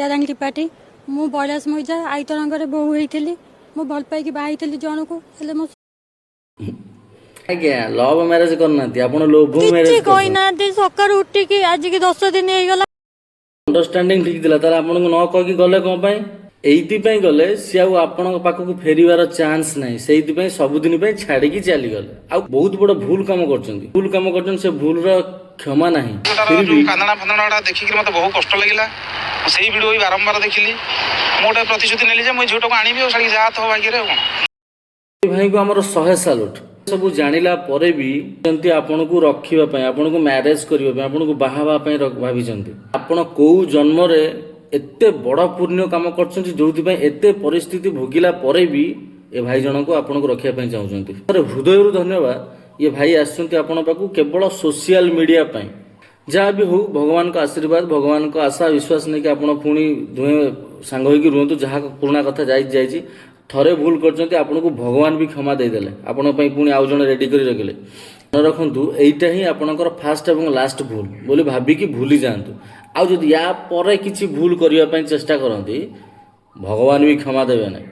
रानी त्रिपाठी मु बैलास मईजा आईतरंगर बोहू होती मु भल पाई बाई जन को आज्ञा लव मैरेज करना आपण लोभ मैरेज कही ना सकाल उठिकी आज की 10 दिन होगा अंडरस्टैंडिंग ठीक थिला तार आपन को न कह की गले कोन पई एइति पई गले से आ आपन पाख को फेरिवार चांस नाही सेइति पई सब दिन पई छाडी की चली गले आ बहुत बड़ भूल काम करछन से भूल रो क्षमा नाही फिर भी कांदना फंदना देखि कि मते बहुत कष्ट लागिला सेही वीडियो भी बारंबार देखिली मोटे प्रतिश्रुति नेली जे मैं झूठ को आनिबी और साली जात हो भाग्य रे कोन भाई को हमर 100 सैल्यूट सब जानिला परे भी जंती आपन को रखिबा पई आपन को मैरिज करिबा पई आपन को बाहाबा पई भाबी जंती आपन को जन्म रे एते बड़ पुण्य काम करछंती जोथि पई एते परिस्थिति भोगिला परे भी ए भाई जन को आपन को रखिया पई चाहउछंती अरे हृदयरु धन्यवाद ये भाई आछंती आपन पाकू केवल सोशल मीडिया पई जहाँ भी हो भगवान का आशीर्वाद भगवान का आशा विश्वास नहीं कि आपन पुणी दुहे सांग होइकी रुहतु जहाँ पुराना कथा जाई थरे भूल करछंती आपन को भगवान भी क्षमा दे देले आपन पई पुणी आउ जण रेडी करी रखले मन रखंतु एइटा ही आपनकर फास्ट एवं लास्ट भूल बोली भाबी कि भूली जांतु आउ जदि या परे किछि भूल करिया पई चेष्टा करंती भगवान भी क्षमा देबे नहीं।